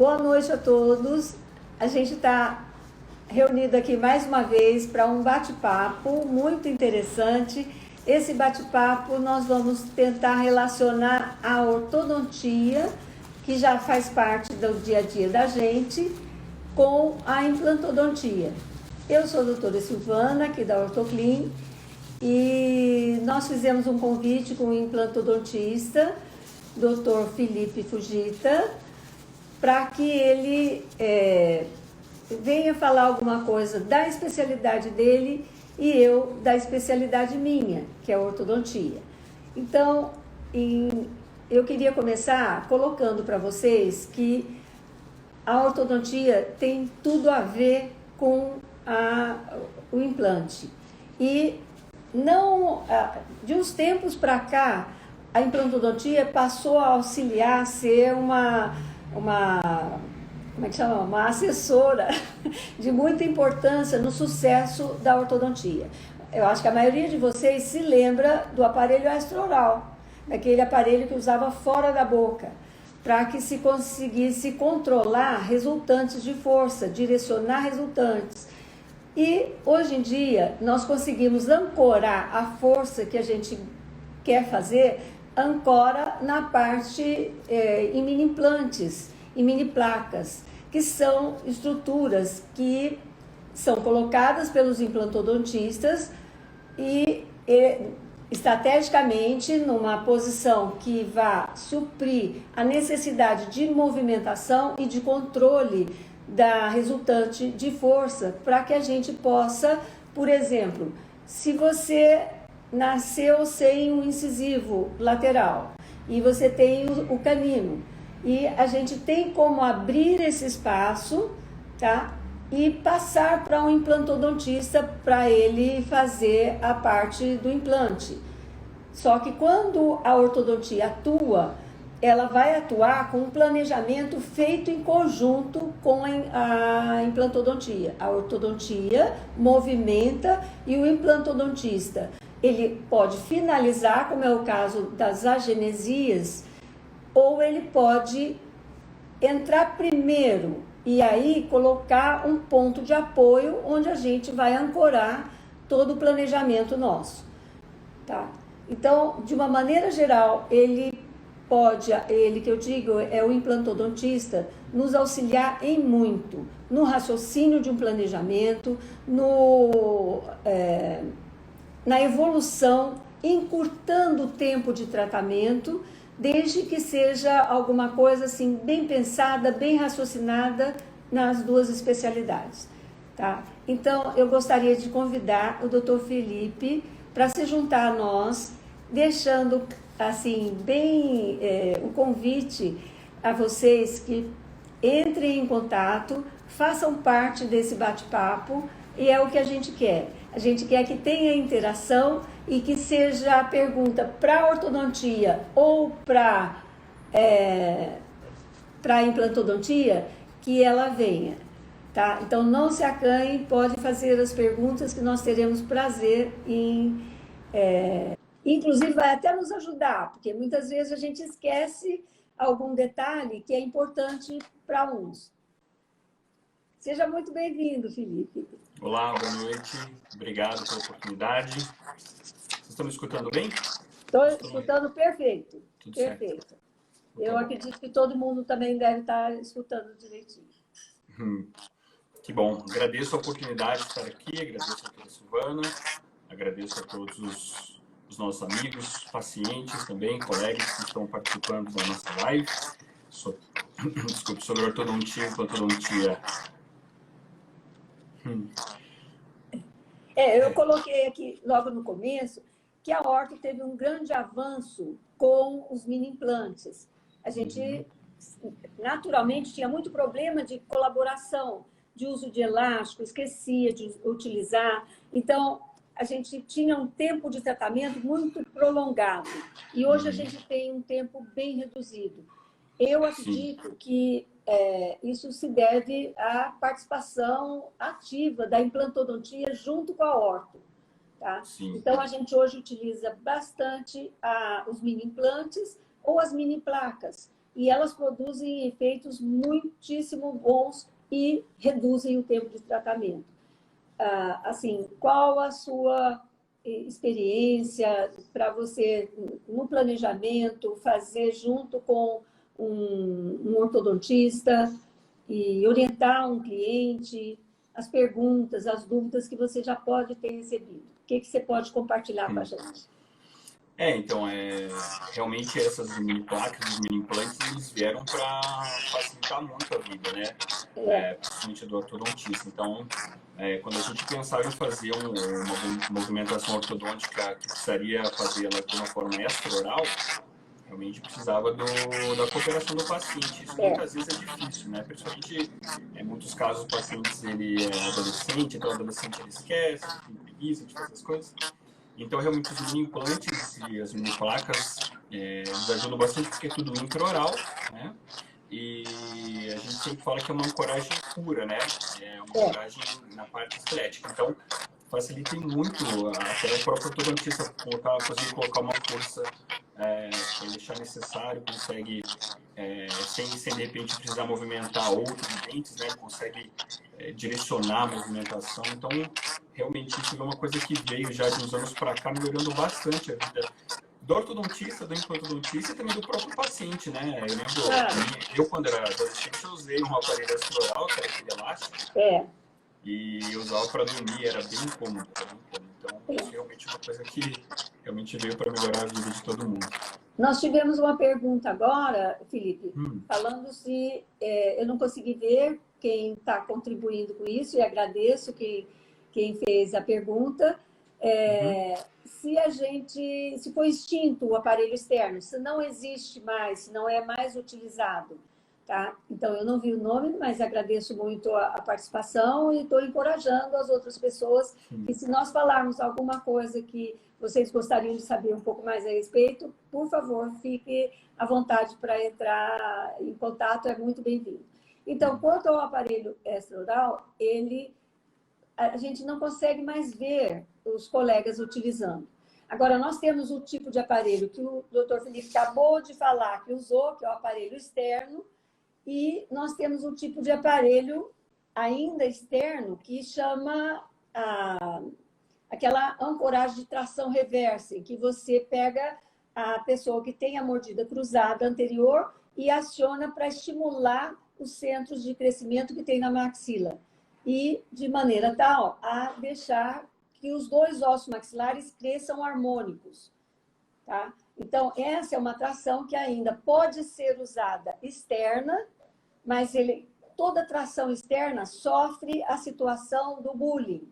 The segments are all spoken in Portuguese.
Boa noite a todos. A gente está reunido aqui mais uma vez para um bate-papo muito interessante. Esse bate-papo nós vamos tentar relacionar a ortodontia, que já faz parte do dia a dia da gente, com a implantodontia. Eu sou a doutora Silvana, aqui da Ortoclin, e nós fizemos um convite com o implantodontista, Dr. Felipe Fujita, para que ele venha falar alguma coisa da especialidade dele e eu da especialidade minha, que é a ortodontia. Então, eu queria começar colocando para vocês que a ortodontia tem tudo a ver com o implante. E não, de uns tempos para cá, a implantodontia passou a auxiliar a ser uma assessora de muita importância no sucesso da ortodontia. Eu acho que a maioria de vocês se lembra do aparelho extraoral, daquele aparelho que usava fora da boca, para que se conseguisse controlar resultantes de força, direcionar resultantes. E hoje em dia nós conseguimos ancorar a força que a gente quer fazer, ancora na parte em mini implantes, em mini placas, que são estruturas que são colocadas pelos implantodontistas e estrategicamente numa posição que vá suprir a necessidade de movimentação e de controle da resultante de força, para que a gente possa, por exemplo, se você nasceu sem um incisivo lateral e você tem o canino, e a gente tem como abrir esse espaço, tá? E passar para um implantodontista para ele fazer a parte do implante. Só que quando a ortodontia atua, ela vai atuar com um planejamento feito em conjunto com a implantodontia. A ortodontia movimenta e o implantodontista, ele pode finalizar, como é o caso das agenesias, ou ele pode entrar primeiro e aí colocar um ponto de apoio onde a gente vai ancorar todo o planejamento nosso, tá? Então, de uma maneira geral, ele que eu digo é o implantodontista, nos auxiliar em muito, no raciocínio de um planejamento, na evolução, encurtando o tempo de tratamento, desde que seja alguma coisa assim bem pensada, bem raciocinada nas duas especialidades, tá? Então, eu gostaria de convidar o Dr. Felipe para se juntar a nós, deixando assim bem o convite a vocês que entrem em contato, façam parte desse bate-papo, e é o que a gente quer. A gente quer que tenha interação e que seja a pergunta para a ortodontia ou para a implantodontia, que ela venha, tá? Então não se acanhe, pode fazer as perguntas que nós teremos prazer em... inclusive vai até nos ajudar, porque muitas vezes a gente esquece algum detalhe que é importante para uns. Seja muito bem-vindo, Felipe. Olá, boa noite. Obrigado pela oportunidade. Vocês estão me escutando bem? Estou escutando perfeito. Tudo perfeito. certo. Eu acredito que todo mundo também deve estar escutando direitinho. Que bom. Agradeço a oportunidade de estar aqui, agradeço a doutora Silvana, agradeço a todos os nossos amigos, pacientes também, colegas que estão participando da nossa live. Desculpe, sobre ortodontia e implantodontia. Eu coloquei aqui logo no começo que a orto teve um grande avanço com os mini implantes. A gente naturalmente tinha muito problema de colaboração, de uso de elástico, esquecia de utilizar. Então, a gente tinha um tempo de tratamento muito prolongado. E hoje a gente tem um tempo bem reduzido. Eu acredito que isso se deve à participação ativa da implantodontia junto com a orto. Tá? Então, a gente hoje utiliza bastante os mini implantes ou as mini placas, e elas produzem efeitos muitíssimo bons e reduzem o tempo de tratamento. Assim, qual a sua experiência para você, no planejamento, fazer junto com um ortodontista e orientar um cliente, as perguntas, as dúvidas que você já pode ter recebido? O que você pode compartilhar com a gente? Então, realmente essas mini placas, os mini implantes, eles vieram para facilitar muito a vida, né? Principalmente do ortodontista. Então, quando a gente pensava em fazer uma movimentação ortodôntica que precisaria fazê-la de uma forma extra-oral, realmente precisava da cooperação do paciente. Isso muitas vezes é difícil, né? Principalmente, em muitos casos, o paciente ele é adolescente, então o adolescente ele esquece, tem preguiça de fazer as coisas. Então, realmente, os mini implantes e as mini placas nos ajudam bastante porque é tudo intraoral, né? E a gente sempre fala que é uma ancoragem pura, né? É uma ancoragem na parte estética. Então, facilita muito até o próprio ortodontista conseguir colocar uma força sem deixar necessário, consegue, sem de repente precisar movimentar outros dentes, né? Ele consegue direcionar a movimentação. Então, realmente, isso é uma coisa que veio já de uns anos para cá, melhorando bastante a vida do ortodontista, do implantodontista e também do próprio paciente, né? Eu lembro, eu quando era adolescente, eu usei um aparelho astral, que era aquele elástico, e eu usava para dormir, era bem cômodo, Então, isso realmente é uma coisa que realmente veio para melhorar a vida de todo mundo. Nós tivemos uma pergunta agora, Felipe, falando se eu não consegui ver quem está contribuindo com isso, e agradeço quem fez a pergunta. Se foi extinto o aparelho externo, se não existe mais, se não é mais utilizado, tá? Então, eu não vi o nome, mas agradeço muito a participação e estou encorajando as outras pessoas que, se nós falarmos alguma coisa que vocês gostariam de saber um pouco mais a respeito, por favor, fique à vontade para entrar em contato, é muito bem-vindo. Então, quanto ao aparelho extraoral, a gente não consegue mais ver os colegas utilizando. Agora, nós temos o tipo de aparelho que o doutor Felipe acabou de falar que usou, que é o aparelho externo, e nós temos um tipo de aparelho ainda externo que chama aquela ancoragem de tração reversa, em que você pega a pessoa que tem a mordida cruzada anterior e aciona para estimular os centros de crescimento que tem na maxila. E de maneira tal a deixar que os dois ossos maxilares cresçam harmônicos. Tá? Então, essa é uma tração que ainda pode ser usada externa, mas toda tração externa sofre a situação do bullying.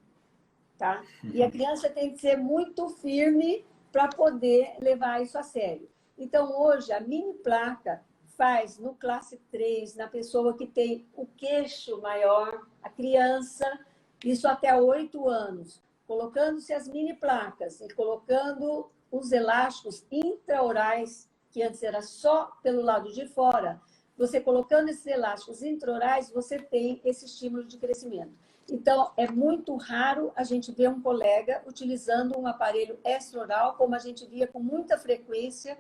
Tá? E a criança tem que ser muito firme para poder levar isso a sério. Então, hoje, a mini placa faz no classe 3, na pessoa que tem o queixo maior, a criança, isso até 8 anos, colocando-se as mini placas e colocando os elásticos intraorais, que antes era só pelo lado de fora, você colocando esses elásticos intraorais, você tem esse estímulo de crescimento. Então, é muito raro a gente ver um colega utilizando um aparelho extraoral, como a gente via com muita frequência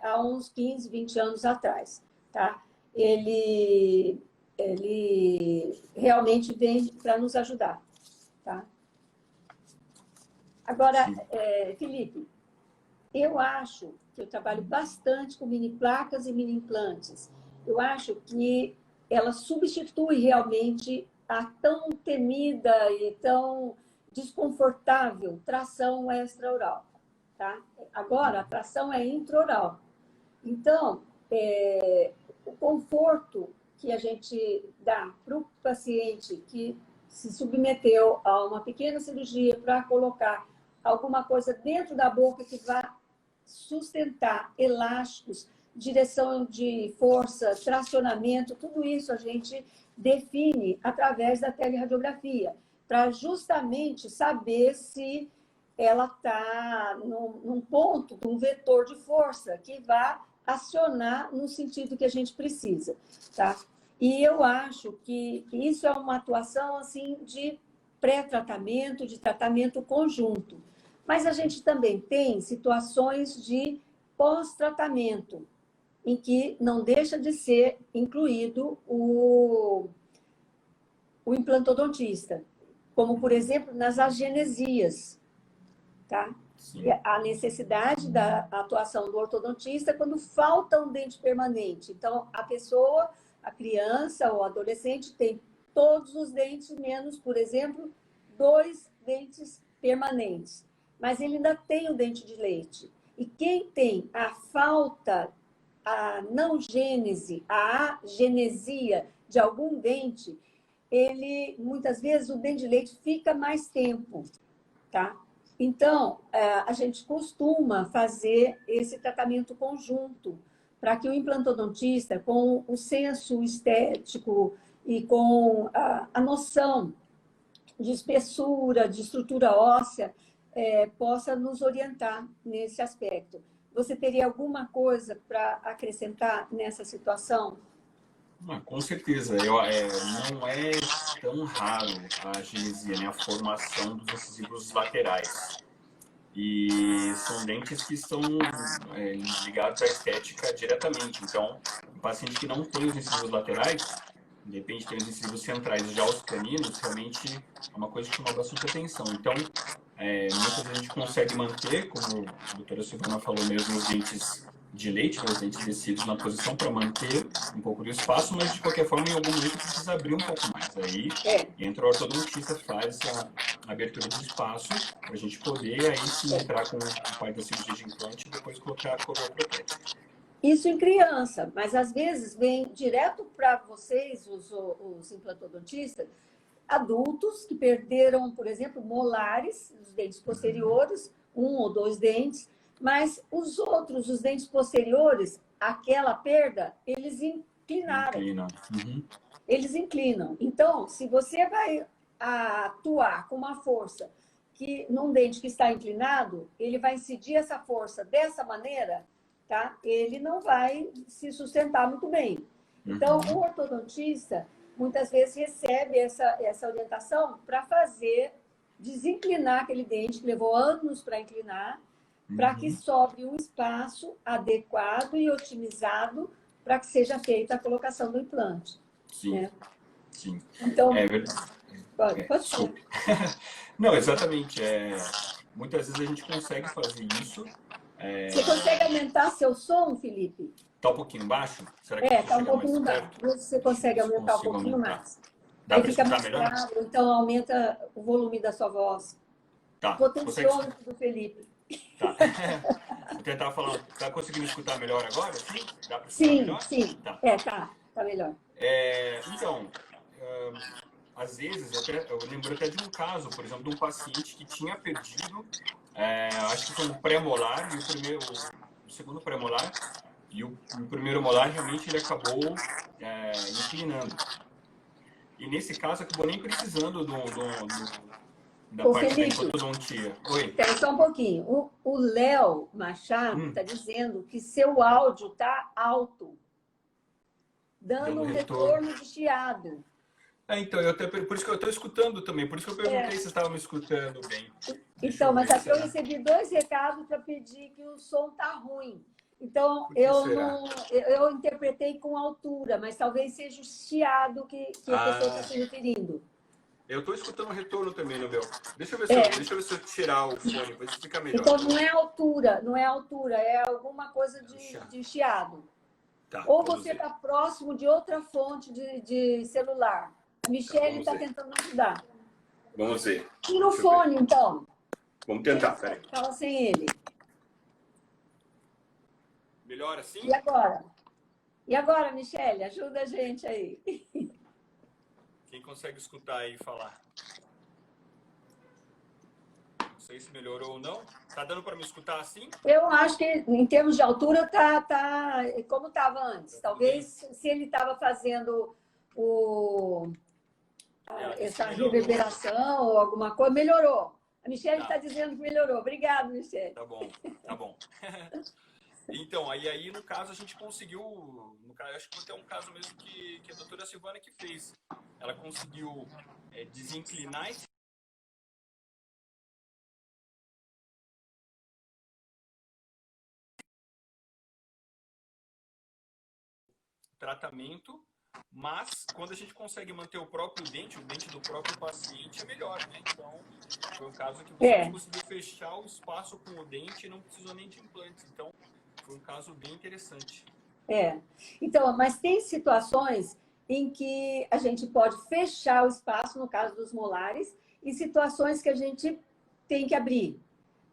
há uns 15, 20 anos atrás. Tá? Ele realmente vem para nos ajudar. Tá? Agora, Felipe, eu acho que eu trabalho bastante com mini placas e mini implantes. Eu acho que ela substitui realmente a tão temida e tão desconfortável tração extraoral. Tá? Agora, a tração é intraoral. Então, o conforto que a gente dá para o paciente que se submeteu a uma pequena cirurgia para colocar alguma coisa dentro da boca que vai sustentar elásticos, direção de força, tracionamento, tudo isso a gente define através da teleradiografia, para justamente saber se ela está num ponto, num vetor de força que vai acionar no sentido que a gente precisa, tá? E eu acho que isso é uma atuação assim de pré-tratamento, de tratamento conjunto. Mas a gente também tem situações de pós-tratamento. em que não deixa de ser incluído o implantodontista, como, por exemplo, nas agenesias, tá? Sim. A necessidade da atuação do ortodontista quando falta um dente permanente. Então, a pessoa, a criança ou adolescente tem todos os dentes, menos, por exemplo, 2 dentes permanentes. Mas ele ainda tem o dente de leite. E quem tem a falta, a não gênese, a agenesia de algum dente, ele, muitas vezes, o dente de leite fica mais tempo, tá? Então, a gente costuma fazer esse tratamento conjunto para que o implantodontista, com o senso estético e com a noção de espessura, de estrutura óssea, possa nos orientar nesse aspecto. Você teria alguma coisa para acrescentar nessa situação? Com certeza. Não é tão raro a genesia, né? A formação dos incisivos laterais. E são dentes que estão ligados à estética diretamente. Então, o paciente que não tem os incisivos laterais, de repente tem os incisivos centrais, já os caninos, realmente é uma coisa que chama bastante atenção. Então, muitas vezes a gente consegue manter, como a doutora Silvana falou mesmo, os dentes de leite, os dentes descidos na posição para manter um pouco do espaço, mas de qualquer forma, em algum momento precisa abrir um pouco mais. Aí entra o ortodontista, faz a abertura de espaço para a gente poder aí sim entrar com o parte da cirurgia de implante e depois colocar a coroa protética. Isso em criança, mas às vezes vem direto para vocês, os implantodontistas, adultos que perderam, por exemplo, molares, os dentes posteriores, 1 ou 2 dentes, mas os outros, os dentes posteriores, aquela perda, eles inclinaram. Eles inclinam. Então, se você vai atuar com uma força que num dente que está inclinado, ele vai incidir essa força dessa maneira, tá? Ele não vai se sustentar muito bem. Então, o ortodontista muitas vezes recebe essa orientação para fazer desinclinar aquele dente que levou anos para inclinar, para que sobre um espaço adequado e otimizado para que seja feita a colocação do implante. Sim, né? Sim. Então, pode desculpe. Não, exatamente. Muitas vezes a gente consegue fazer isso. Você consegue aumentar seu som, Felipe? Está um pouquinho baixo? Será que Está um pouquinho baixo. Você consegue aumentar um pouquinho mais. Dá para escutar melhor? Claro, então aumenta o volume da sua voz. Tá. Potenciômetro do Felipe. Tá. Eu tentava falar, tá conseguindo escutar melhor agora? Sim? Dá para escutar Sim, melhor? sim. Tá melhor. Então, às vezes, eu lembro até de um caso, por exemplo, de um paciente que tinha perdido, acho que foi um pré-molar, e o segundo pré-molar, e o primeiro molar realmente ele acabou inclinando. E nesse caso acabou nem precisando da parte da implantoodontia. Oi? Espera só um pouquinho. O Léo Machado está dizendo que seu áudio está alto, dando um retorno de chiado. Então, por isso que eu estou escutando também, por isso que eu perguntei se vocês estavam me escutando bem. Então, mas aqui eu recebi 2 recados para pedir que o som tá ruim. Então, eu interpretei com altura, mas talvez seja o chiado que a pessoa está se referindo. Eu estou escutando o retorno também no meu. Deixa eu ver se eu tirar o fone, ver se fica melhor. Então, não é altura, é alguma coisa de chiado. Tá, ou você está próximo de outra fonte de celular. A Michelle está tentando ajudar. Vamos ver. Tira o fone, então. Vamos tentar, peraí. Fala sem ele. Melhor assim? E agora, Michelle? Ajuda a gente aí. Quem consegue escutar aí e falar? Não sei se melhorou ou não. Tá dando para me escutar assim? Eu acho que, em termos de altura, tá como estava antes. Talvez, se ele estava fazendo essa reverberação ou alguma coisa, melhorou. A Michelle está dizendo que melhorou. Obrigada, Michelle. Tá bom. Então, aí no caso a gente conseguiu, acho que até um caso mesmo que a doutora Silvana que fez. Ela conseguiu desinclinar esse tratamento, mas quando a gente consegue manter o dente do próprio paciente é melhor, né? Então, foi um caso que você conseguiu fechar o espaço com o dente e não precisou nem de implantes. Então, foi um caso bem interessante. Então, mas tem situações em que a gente pode fechar o espaço, no caso dos molares, e situações que a gente tem que abrir,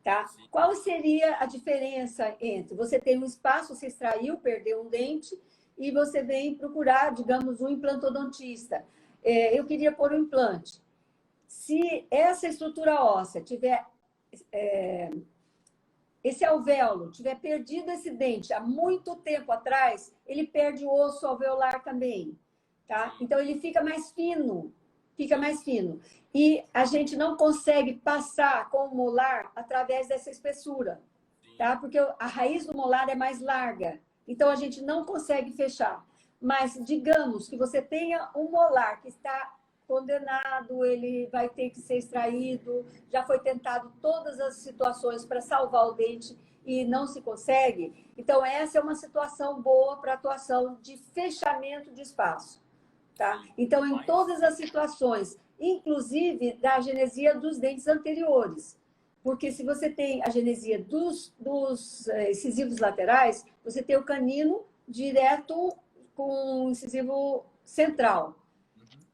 tá? Sim. Qual seria a diferença entre você tem um espaço, você extraiu, perdeu um dente, e você vem procurar, digamos, um implantodontista. Eu queria pôr um implante. Se essa estrutura óssea tiver esse alvéolo tiver perdido esse dente há muito tempo atrás, ele perde o osso alveolar também, tá? Então ele fica mais fino, fica mais fino. E a gente não consegue passar com o molar através dessa espessura, tá? Porque a raiz do molar é mais larga, então a gente não consegue fechar. Mas digamos que você tenha um molar que está condenado, ele vai ter que ser extraído, já foi tentado todas as situações para salvar o dente e não se consegue. Então, essa é uma situação boa para atuação de fechamento de espaço. Tá? Então, em todas as situações, inclusive da agenesia dos dentes anteriores. Porque se você tem a agenesia dos incisivos laterais, você tem o canino direto com o incisivo central.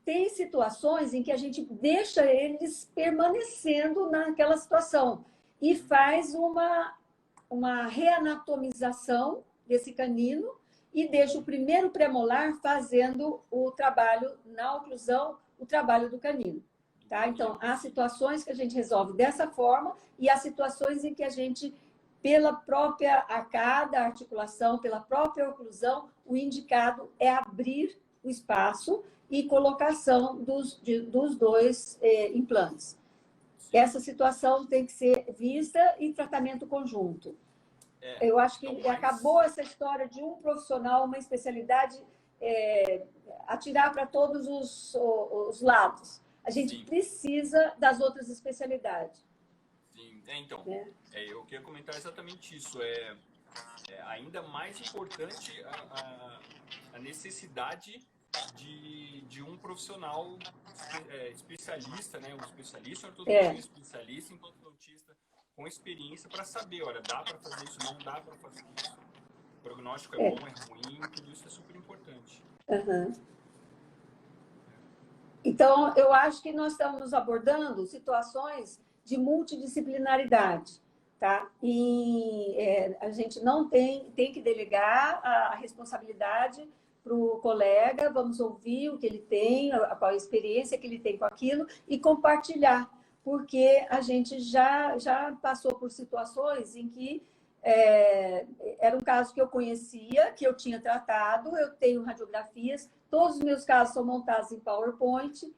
Tem situações em que a gente deixa eles permanecendo naquela situação e faz uma reanatomização desse canino e deixa o primeiro premolar fazendo o trabalho na oclusão, o trabalho do canino. Tá? Então, há situações que a gente resolve dessa forma e há situações em que a gente, pela própria arcada, articulação, pela própria oclusão, o indicado é abrir o espaço e colocação dos dois implantes. Essa situação tem que ser vista em tratamento conjunto. Eu acho que acabou essa história de um profissional, uma especialidade, atirar para todos os lados. A gente precisa das outras especialidades. Sim, então, eu queria comentar exatamente isso. É ainda mais importante a necessidade de um profissional especialista, né? Um especialista em ortodontia, especialista em implantodontia, com experiência para saber, olha, dá para fazer isso, não dá para fazer isso. O prognóstico é bom, é ruim, tudo isso é super importante. Então, eu acho que nós estamos abordando situações de multidisciplinaridade, tá? E a gente não tem que delegar a responsabilidade para o colega, vamos ouvir o que ele tem, qual a experiência que ele tem com aquilo e compartilhar, porque a gente já passou por situações em que era um caso que eu conhecia, que eu tinha tratado, eu tenho radiografias, todos os meus casos são montados em PowerPoint,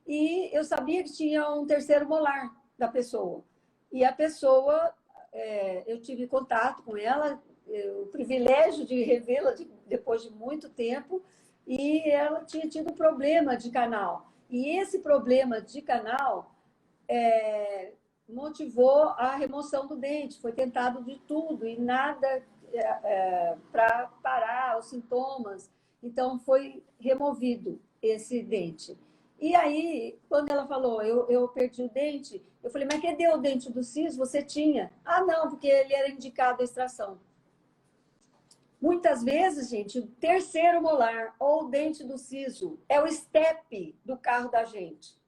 e eu sabia que tinha um terceiro molar da pessoa. E a pessoa, eu tive contato com ela, o privilégio de revê-la depois de muito tempo, e ela tinha tido problema de canal. E esse problema de canal motivou a remoção do dente. Foi tentado de tudo e nada para parar os sintomas. Então, foi removido esse dente. E aí, quando ela falou, eu perdi o dente, eu falei, mas cadê o dente do siso? Você tinha? Ah, não, porque ele era indicado a extração. Muitas vezes, gente, o terceiro molar ou o dente do siso é o step do carro da gente.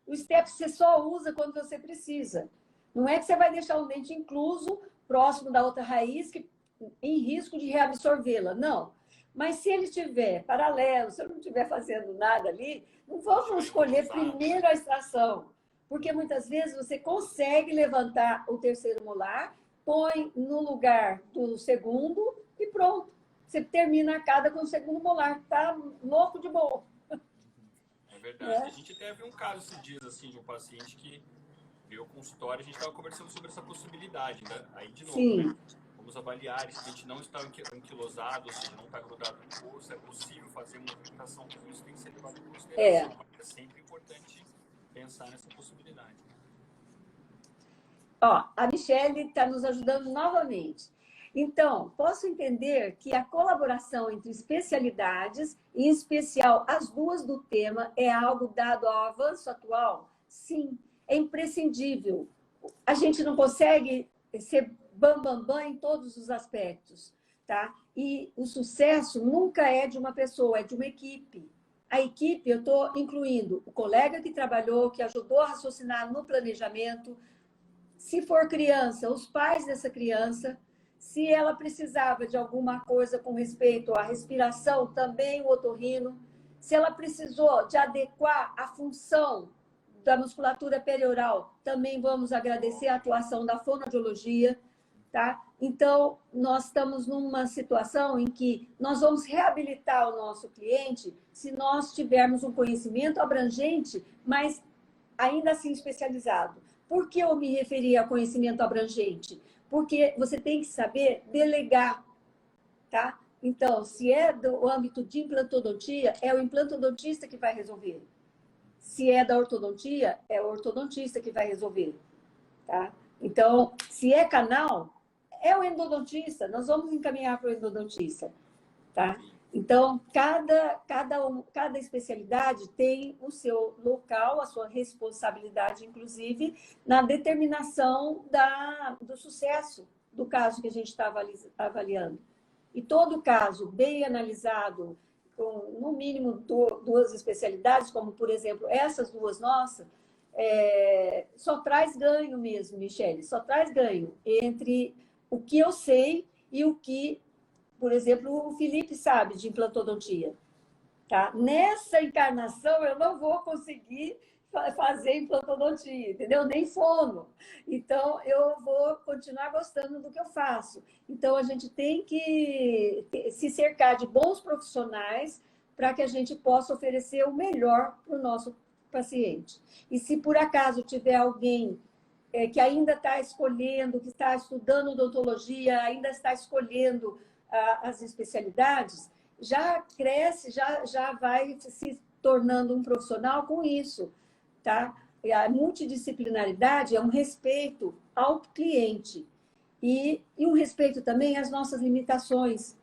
O step você só usa quando você precisa. Não é que você vai deixar um dente incluso, próximo da outra raiz, em risco de reabsorvê-la. Não. Mas se ele estiver paralelo, se eu não estiver fazendo nada ali, não vamos escolher primeiro a extração. Porque muitas vezes você consegue levantar o terceiro molar, põe no lugar do segundo e pronto. Você termina a cada com o segundo molar. Tá louco de boa. É verdade. A gente teve um caso esses dias assim, de um paciente que veio ao consultório, a gente estava conversando sobre essa possibilidade, né? Aí, de novo, né? Vamos avaliar, esse dente não está anquilosado, ou seja, não está grudado no osso, é possível fazer movimentação, tudo isso tem que ser levado em consideração. É sempre importante pensar nessa possibilidade. Ó, a Michele está nos ajudando novamente. Então, posso entender que a colaboração entre especialidades, em especial as duas do tema, é algo dado ao avanço atual? Sim, é imprescindível. A gente não consegue ser bam em todos os aspectos, tá? E o sucesso nunca é de uma pessoa, é de uma equipe. A equipe, eu estou incluindo o colega que trabalhou, que ajudou a raciocinar no planejamento, se for criança, os pais dessa criança, se ela precisava de alguma coisa com respeito à respiração, também o otorrino, se ela precisou de adequar a função da musculatura perioral, também vamos agradecer a atuação da fonoaudiologia, tá? Então, nós estamos numa situação em que nós vamos reabilitar o nosso cliente se nós tivermos um conhecimento abrangente, mas ainda assim especializado. Por que eu me referi a conhecimento abrangente? Porque você tem que saber delegar, tá? Então, se é do âmbito de implantodontia, é o implantodontista que vai resolver. Se é da ortodontia, é o ortodontista que vai resolver, tá? Então, se é canal, é o endodontista, nós vamos encaminhar para o endodontista, tá? Então, cada especialidade tem o seu local, a sua responsabilidade, inclusive, na determinação do sucesso do caso que a gente está avaliando. E todo caso bem analisado, com no mínimo duas especialidades, como, por exemplo, essas duas nossas, só traz ganho mesmo, Michele, só traz ganho entre o que eu sei e o que, por exemplo, o Felipe sabe de implantodontia. Tá? Nessa encarnação, eu não vou conseguir fazer implantodontia, entendeu? Nem fono. Então, eu vou continuar gostando do que eu faço. Então, a gente tem que se cercar de bons profissionais para que a gente possa oferecer o melhor para o nosso paciente. E se por acaso tiver alguém que ainda está escolhendo, que está estudando odontologia, ainda está escolhendo as especialidades, já cresce, já vai se tornando um profissional com isso, tá? E a multidisciplinaridade é um respeito ao cliente e um respeito também às nossas limitações.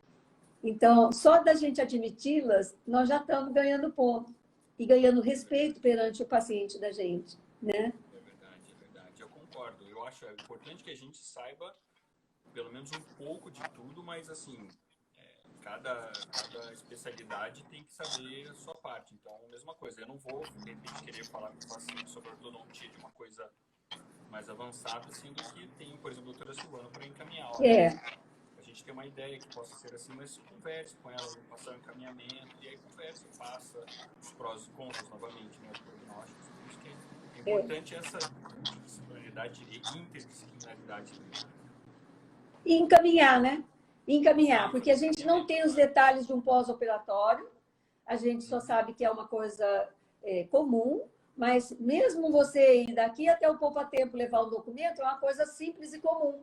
Então, só da gente admiti-las, nós já estamos ganhando ponto e ganhando respeito perante o paciente da gente, né? É verdade. Eu concordo. Eu acho importante que a gente saiba pelo menos um pouco de tudo, mas assim, cada especialidade tem que saber a sua parte. Então, a mesma coisa. Eu não vou, de repente, querer falar com o paciente sobre ortodontia de uma coisa mais avançada, sendo que tem, por exemplo, a doutora Silvana para encaminhar. A gente tem uma ideia que possa ser assim, mas converse com ela, passar o encaminhamento, e aí conversa, passa os prós e contras novamente, né, os prognósticos. Por isso que é importante essa multidisciplinaridade e interdisciplinaridade também. E encaminhar, né? Encaminhar, porque a gente não tem os detalhes de um pós-operatório, a gente só sabe que é uma coisa comum, mas mesmo você ir daqui até o poupa-tempo levar um documento, é uma coisa simples e comum.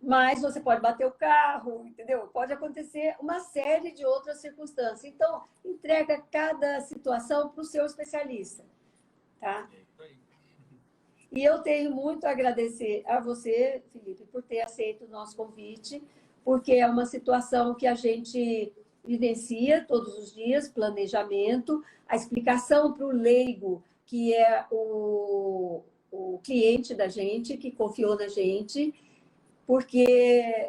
Mas você pode bater o carro, entendeu? Pode acontecer uma série de outras circunstâncias. Então, entrega cada situação para o seu especialista, tá? E eu tenho muito a agradecer a você, Felipe, por ter aceito o nosso convite, porque é uma situação que a gente vivencia todos os dias, planejamento, a explicação para o leigo, que é o cliente da gente, que confiou na gente, porque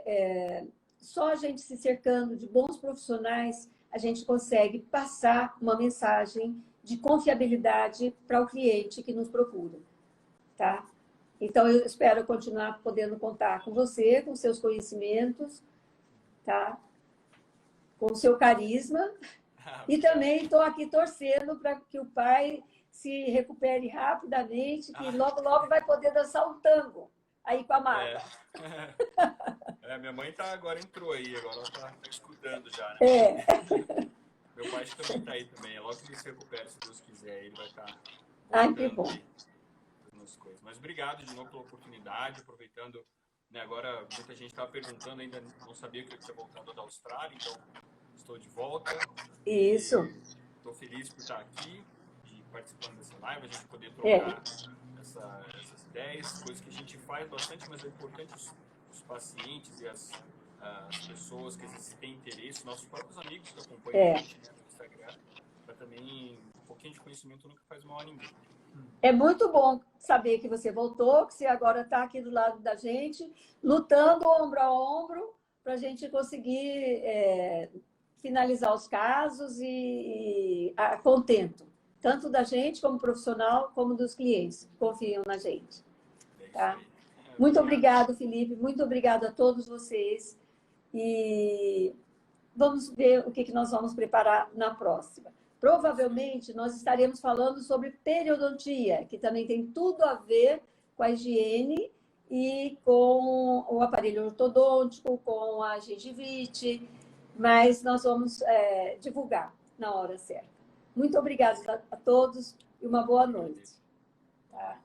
só a gente se cercando de bons profissionais, a gente consegue passar uma mensagem de confiabilidade para o cliente que nos procura. Tá? Então, eu espero continuar podendo contar com você, com seus conhecimentos, tá? Com o seu carisma. E também estou aqui torcendo para que o pai se recupere rapidamente, que logo, logo vai poder dançar um tango aí com a Marta. Minha mãe agora entrou aí, agora ela está escutando já, né? Meu pai também está aí também. Logo que ele se recupera, se Deus quiser, ele vai estar que bom. Aí. Coisas. Mas obrigado de novo pela oportunidade, aproveitando, né, agora muita gente estava perguntando, ainda não sabia que eu tinha voltado da Austrália, então estou de volta. Isso. Estou feliz por estar aqui e participando dessa live, a gente poder trocar essas ideias, coisas que a gente faz bastante, mas é importante os pacientes e as pessoas que às vezes têm interesse, nossos próprios amigos que acompanham a gente, né, no Instagram, para também um pouquinho de conhecimento nunca faz mal a ninguém. É muito bom saber que você voltou, que você agora está aqui do lado da gente, lutando ombro a ombro para a gente conseguir finalizar os casos e contento, tanto da gente como profissional, como dos clientes que confiam na gente. Tá? Muito obrigado, Felipe, muito obrigado a todos vocês e vamos ver o que nós vamos preparar na próxima. Provavelmente, nós estaremos falando sobre periodontia, que também tem tudo a ver com a higiene e com o aparelho ortodôntico, com a gengivite, mas nós vamos divulgar na hora certa. Muito obrigada a todos e uma boa noite. Tá?